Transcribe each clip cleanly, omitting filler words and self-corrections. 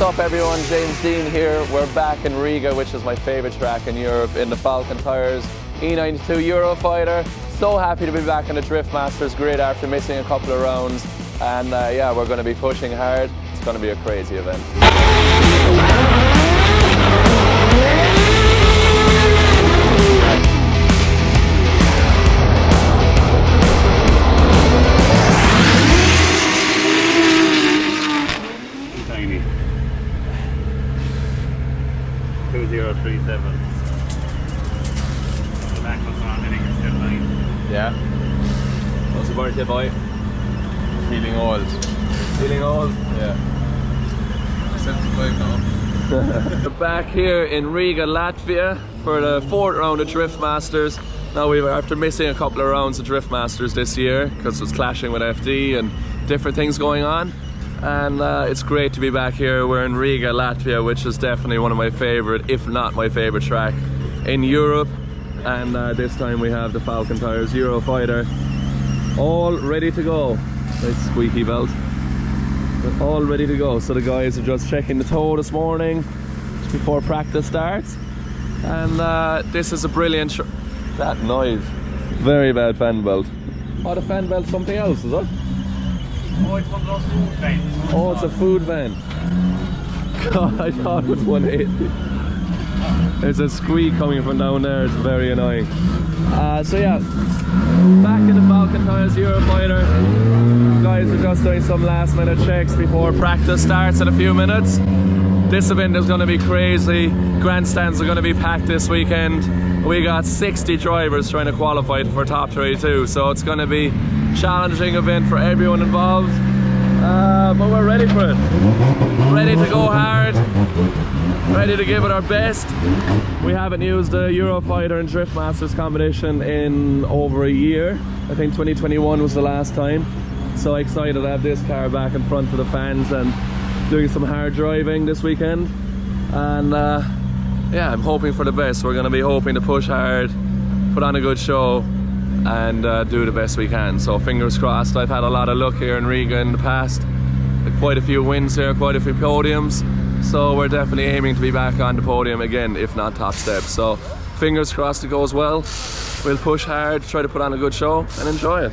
What's up everyone, James Dean here. We're back in Riga, which is my favourite track in Europe, in the Falcon Tires E92 Eurofighter. So happy to be back on the Drift Masters grid after missing a couple of rounds. And yeah, we're going to be pushing hard. It's going to be a crazy event. Tiny. 2037. The back one's on, I think it's still 9. Yeah. What's the birthday boy? Feeling old. Feeling old? Yeah. 75 now. We're back here in Riga, Latvia for the 4th round of Drift Masters. Now after missing a couple of rounds of Drift Masters this year because it was clashing with FD and different things going on. And it's great to be back here. We're in Riga, Latvia, which is definitely one of my favourite, if not my favourite track in Europe. And this time we have the Falcon Tires Eurofighter all ready to go. Nice squeaky belt. We're all ready to go. So the guys are just checking the toe this morning just before practice starts. And this is a brilliant that noise. Very bad fan belt. Oh, the fan belt's something else, is it? Oh, it's one of those food vans. Oh, it's a food van. God, I thought it was 180. There's a squeak coming from down there, it's very annoying. So yeah, back in the Falcon Tires Eurofighter. Guys are just doing some last minute checks before practice starts in a few minutes. This event is going to be crazy. Grandstands are going to be packed this weekend. We got 60 drivers trying to qualify for top 32, so it's going to be a challenging event for everyone involved. But we're ready for it. Ready to go hard. Ready to give it our best. We haven't used the Eurofighter and Drift Masters competition in over a year. I think 2021 was the last time. So excited to have this car back in front of the fans and doing some hard driving this weekend. And yeah, I'm hoping for the best. We're going to be hoping to push hard, put on a good show, and do the best we can. So fingers crossed. I've had a lot of luck here in Riga in the past. Quite a few wins here, quite a few podiums. So we're definitely aiming to be back on the podium again, if not top step. So fingers crossed it goes well. We'll push hard, try to put on a good show and enjoy it.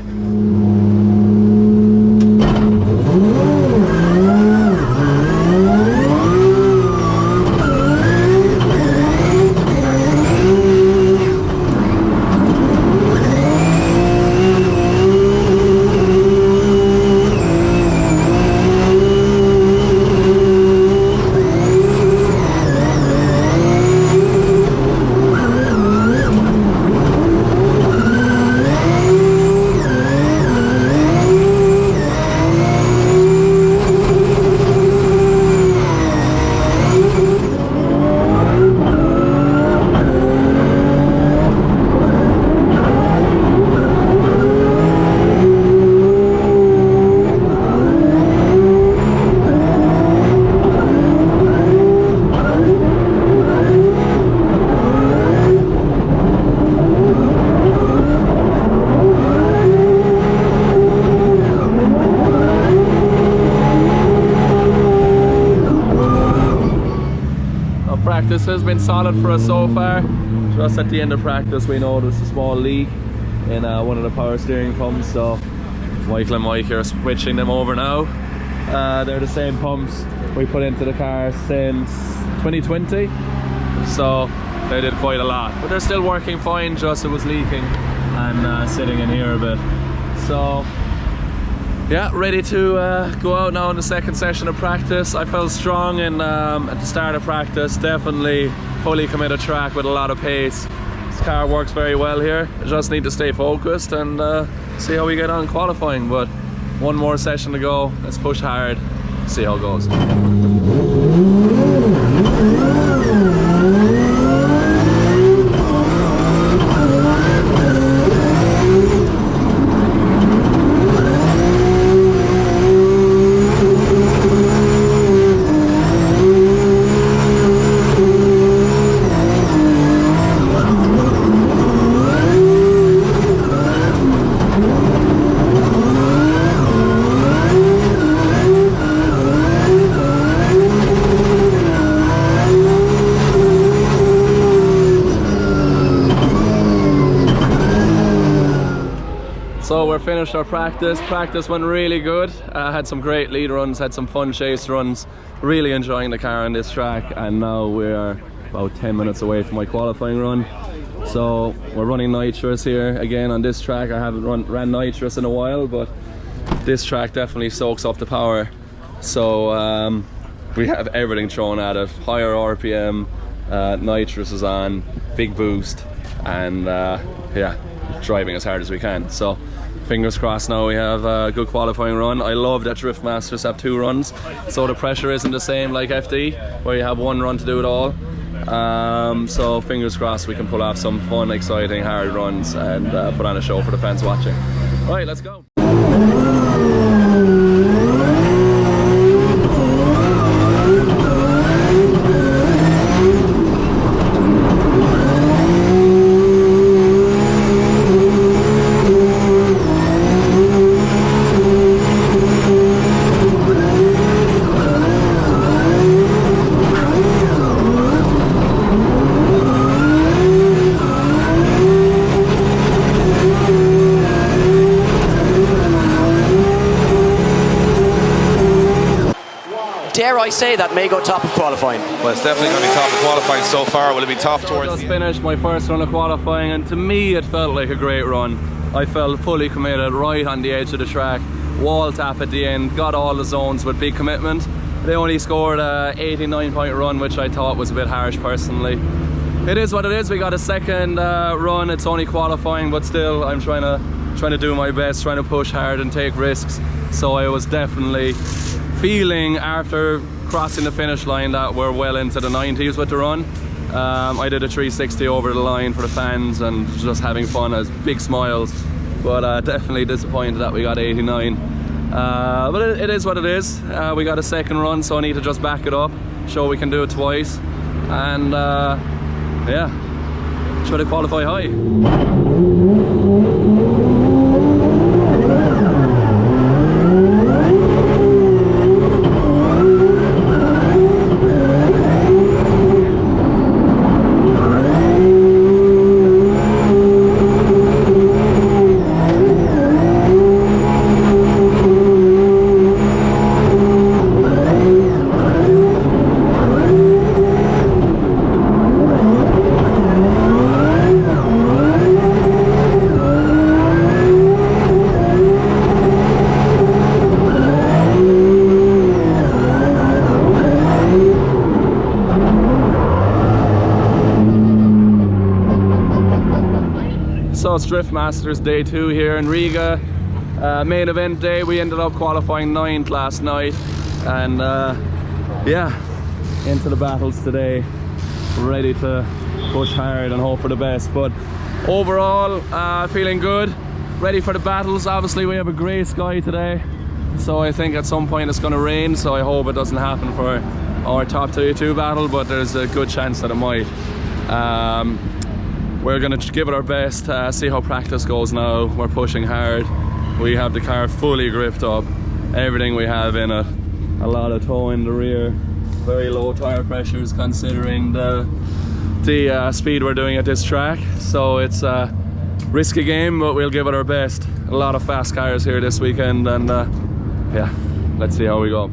Practice has been solid for us so far. Just at the end of practice we noticed a small leak in one of the power steering pumps, so Michael and Mike are switching them over now. They're the same pumps we put into the car since 2020, so they did quite a lot, but they're still working fine. Just it was leaking and sitting in here a bit. So yeah, ready to go out now in the second session of practice. I felt strong at the start of practice, definitely fully committed track with a lot of pace. This car works very well here. I just need to stay focused and see how we get on qualifying. But one more session to go, let's push hard, see how it goes. finished our practice. Practice went really good. Had some great lead runs, had some fun chase runs. Really enjoying the car on this track, and now we're about 10 minutes away from my qualifying run. So we're running nitrous here again on this track. I haven't ran nitrous in a while, but this track definitely soaks up the power. So we have everything thrown at it. Higher RPM, nitrous is on, big boost, and yeah, driving as hard as we can. So fingers crossed now we have a good qualifying run. I love that Drift Masters have 2 runs, so the pressure isn't the same like FD, where you have 1 run to do it all. So fingers crossed we can pull off some fun, exciting, hard runs and put on a show for the fans watching. Right, let's go. Dare I say that may go top of qualifying? Well, it's definitely going to be top of qualifying so far. Will it be top towards Just finished my first run of qualifying, and to me it felt like a great run. I felt fully committed, right on the edge of the track, wall tap at the end, got all the zones with big commitment. They only scored a 89-point run, which I thought was a bit harsh personally. It is what it is. We got a second run. It's only qualifying, but still I'm trying to do my best, trying to push hard and take risks. So I was definitely feeling after crossing the finish line that we're well into the 90s with the run. I did a 360 over the line for the fans and just having fun, as big smiles, but definitely disappointed that we got 89. But it is what it is. We got a second run, so I need to just back it up, show we can do it twice, and yeah, try to qualify high. So it's Drift Masters Day 2 here in Riga. Main event day, we ended up qualifying 9th last night, and yeah, into the battles today, ready to push hard and hope for the best. But overall, feeling good, ready for the battles. Obviously we have a grey sky today, so I think at some point it's going to rain, so I hope it doesn't happen for our top 32 battle, but there's a good chance that it might. We're going to give it our best, see how practice goes now. We're pushing hard. We have the car fully gripped up, everything we have in it. A lot of tow in the rear, very low tire pressures considering the speed we're doing at this track. So it's a risky game, but we'll give it our best. A lot of fast cars here this weekend, and yeah, let's see how we go.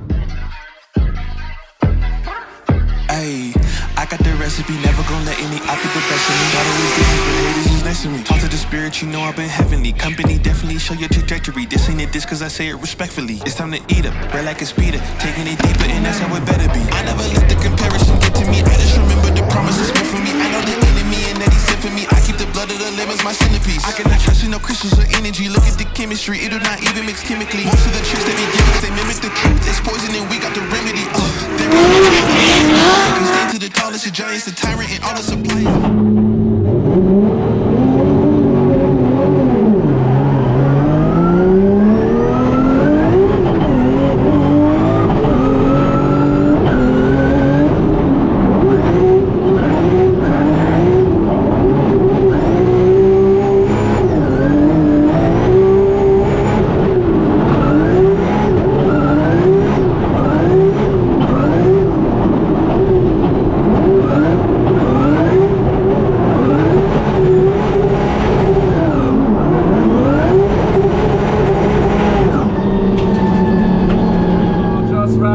Ay, I got the recipe, never gonna let any out the best of me. Not always busy, but haters is next to me. Talk to the spirit, you know I've been heavenly. Company definitely show your trajectory. This ain't a diss cause I say it respectfully. It's time to eat up, bread like a speeder. Taking it deeper and that's how it better be. I never let the comparison get to me. I just remember the promises meant for me. I know the enemy and that he sent for me. I keep the blood of the lemons, my centerpiece. I cannot trust in no crystals or energy. Look at the chemistry, it do not even mix chemically. Most of the tricks that they give us, they mimic the truth. It's poison and we got the remedy. There is no can stand to the tallest of giants, the tyrant and all the suppliers.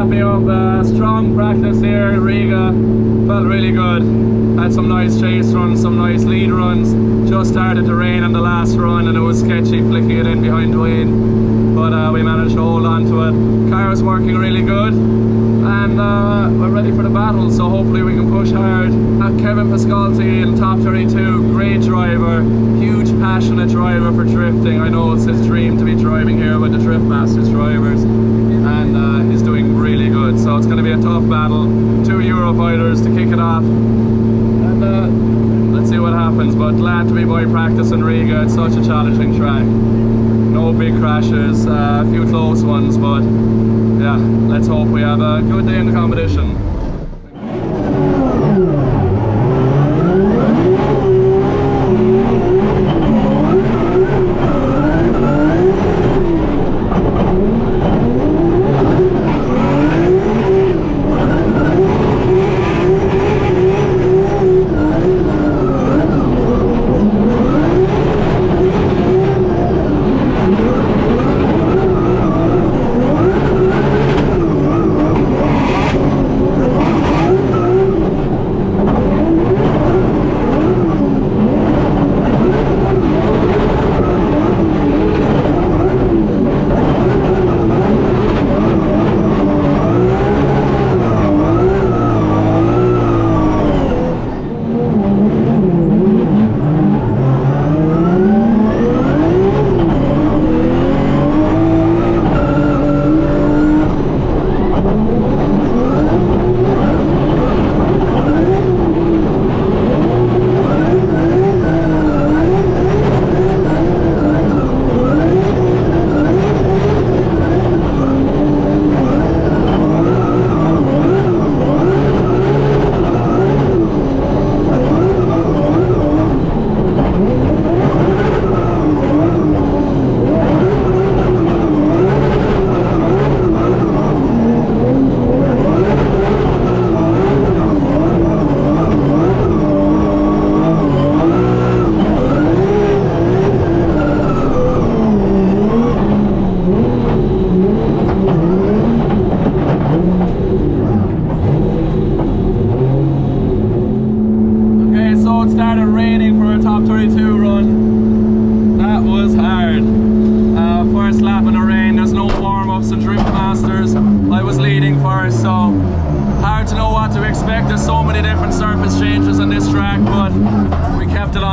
me up. Strong practice here in Riga. Felt really good. Had some nice chase runs, some nice lead runs. Just started to rain on the last run and it was sketchy flicking it in behind Dwayne. But we managed to hold on to it. Car is working really good. And we're ready for the battle, so hopefully we can push hard. Kevin Pascalti in top 32, great driver, huge passionate driver for drifting. I know it's his dream to be driving here with the Drift Masters drivers, and he's doing really good. So it's going to be a tough battle, 2 Eurofighters to kick it off, and let's see what happens. But glad to be by practice in Riga. It's such a challenging track. No big crashes, a few close ones, but yeah, let's hope we have a good day in the competition.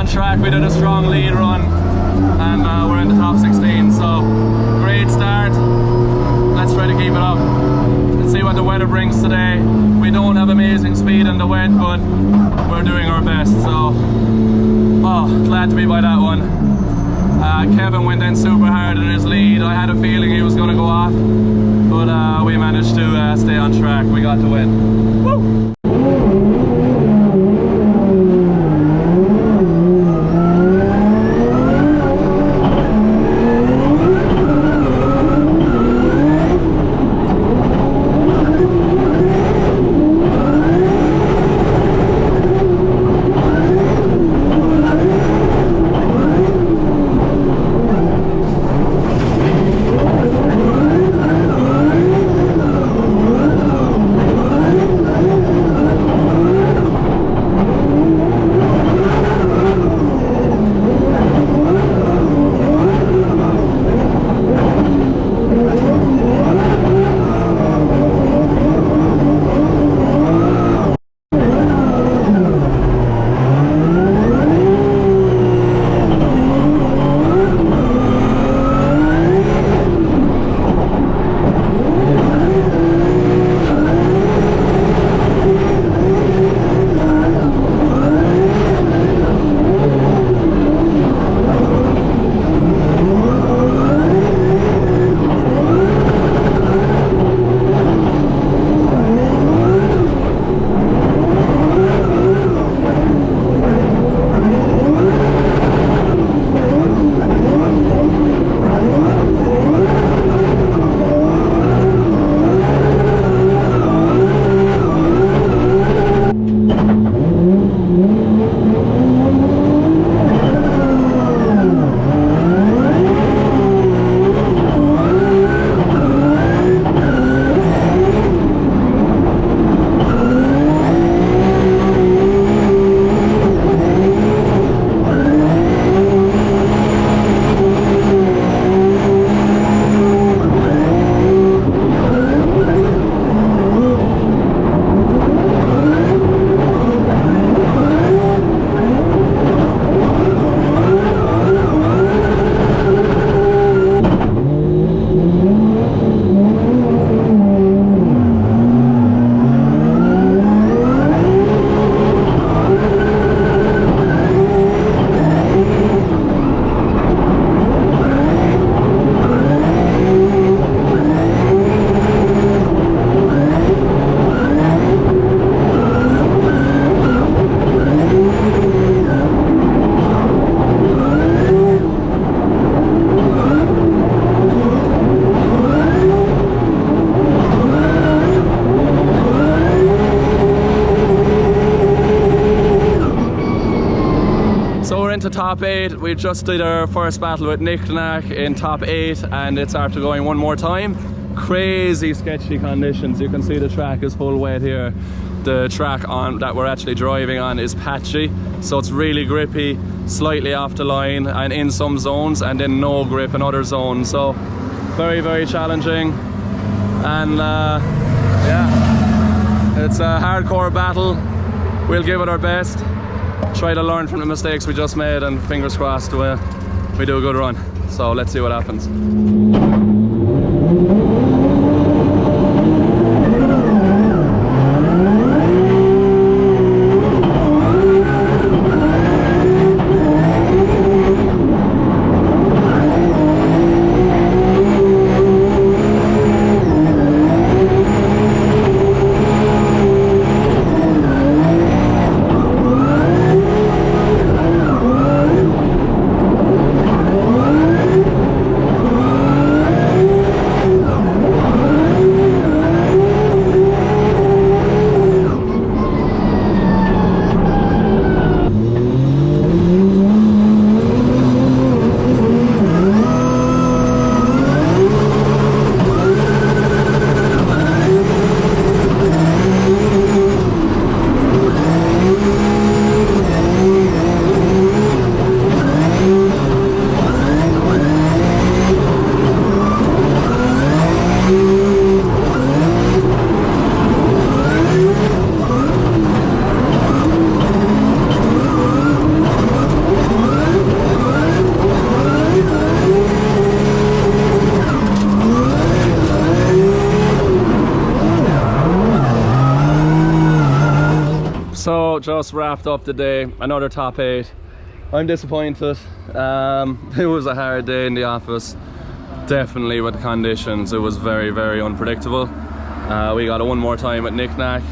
Track, we did a strong lead run and we're in the top 16, so great start. Let's try to keep it up. Let's see what the weather brings today. We don't have amazing speed in the wet, but we're doing our best, so glad to be by that one. Kevin went in super hard in his lead. I had a feeling he was going to go off, but we managed to stay on track. We got the win. Woo! to top 8. We just did our first battle with NikNak in top 8, and it's after going one more time. Crazy sketchy conditions. You can see the track is full weight here. The track on that we're actually driving on is patchy, so it's really grippy, slightly off the line and in some zones, and then no grip in other zones. So very, very challenging. And yeah, it's a hardcore battle. We'll give it our best, try to learn from the mistakes we just made, and fingers crossed we do a good run. So let's see what happens. So just wrapped up the day, another top 8. I'm disappointed. It was a hard day in the office, definitely with the conditions. It was very, very unpredictable. We got a one more time at NikNak.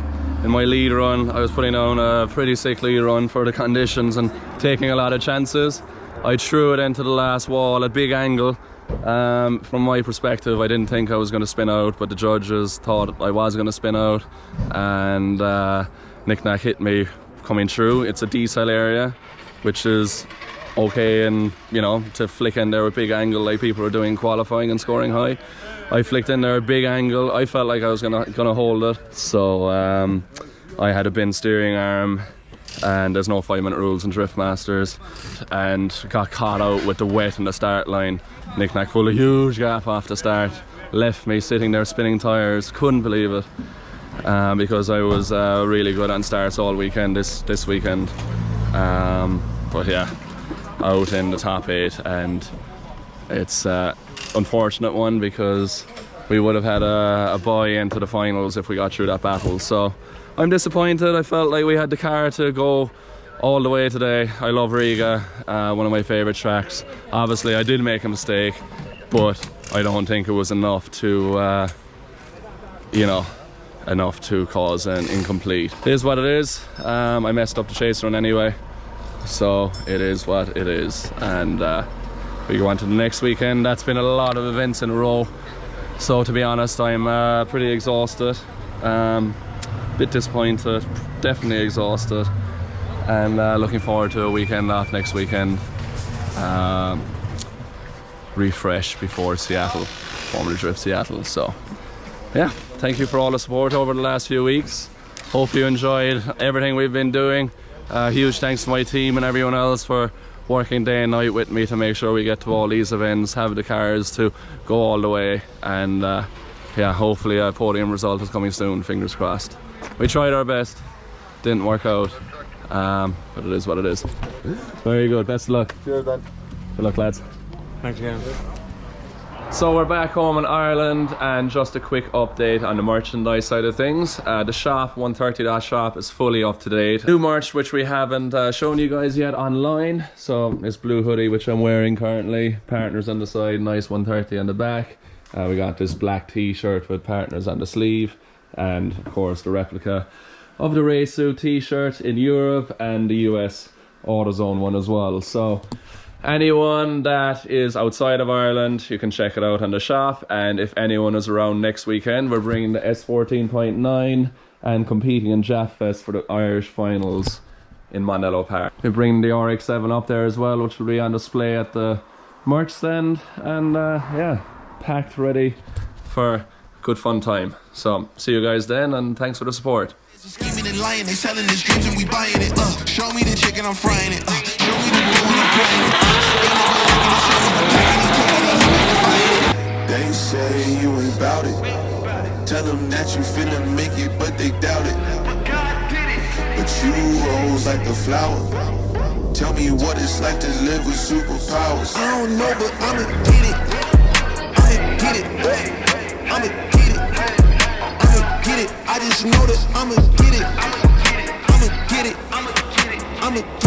In my lead run, I was putting on a pretty sick lead run for the conditions and taking a lot of chances. I threw it into the last wall at big angle. From my perspective, I didn't think I was going to spin out, but the judges thought I was going to spin out, and NikNak hit me coming through. It's a decel area, which is okay, and you know, to flick in there with big angle like people are doing qualifying and scoring high. I flicked in there a big angle. I felt like I was gonna hold it, so I had a bin steering arm, and there's no 5-minute rules in Drift Masters, and got caught out with the wet in the start line. NikNak pulled a huge gap off the start, left me sitting there spinning tyres. Couldn't believe it, because I was really good on starts all weekend this weekend. But yeah, out in the top 8, and it's unfortunate one because we would have had a bye into the finals if we got through that battle. So I'm disappointed. I felt like we had the car to go all the way today. I love Riga, one of my favourite tracks. Obviously I did make a mistake, but I don't think it was enough to enough to cause an incomplete. It is what it is. I messed up the chase run anyway, so it is what it is. And we go on to the next weekend. That's been a lot of events in a row, so to be honest, I'm pretty exhausted, bit disappointed, definitely exhausted, and looking forward to a weekend off next weekend. Refresh before Seattle, Formula Drift Seattle. So yeah, thank you for all the support over the last few weeks. Hope you enjoyed everything we've been doing. Huge thanks to my team and everyone else for working day and night with me to make sure we get to all these events, have the cars to go all the way, and yeah, hopefully a podium result is coming soon, fingers crossed. We tried our best, didn't work out, but it is what it is. Very good, best of luck. Cheers, Dan. Good luck, lads. Thanks again. So we're back home in Ireland, and just a quick update on the merchandise side of things. The shop, 130.shop, is fully up to date. New merch which we haven't shown you guys yet online. So this blue hoodie which I'm wearing currently, partners on the side, nice 130 on the back. We got this black t-shirt with partners on the sleeve, and of course the replica of the race suit t-shirt in Europe and the US AutoZone one as well. So anyone that is outside of Ireland, you can check it out on the shop. And if anyone is around next weekend, we're bringing the S14.9 and competing in Jaff Fest for the Irish finals in Mondello Park. We're bringing the RX-7 up there as well, which will be on display at the merch stand, and yeah, packed ready for good fun time. So see you guys then, and thanks for the support. Scheming and lying, they selling his dreams and we buying it. Show me the chicken, I'm frying it. Show me the dough and I'm playing it. They say you ain't bout it. Tell them that you finna make it, but they doubt it. But you rose like the flower. Tell me what it's like to live with superpowers. I don't know, but I'ma get it. I'ma get it. I'ma get it. I'ma get it. I just know that I'ma get it. I'ma get it. I'ma get it. I'ma get it.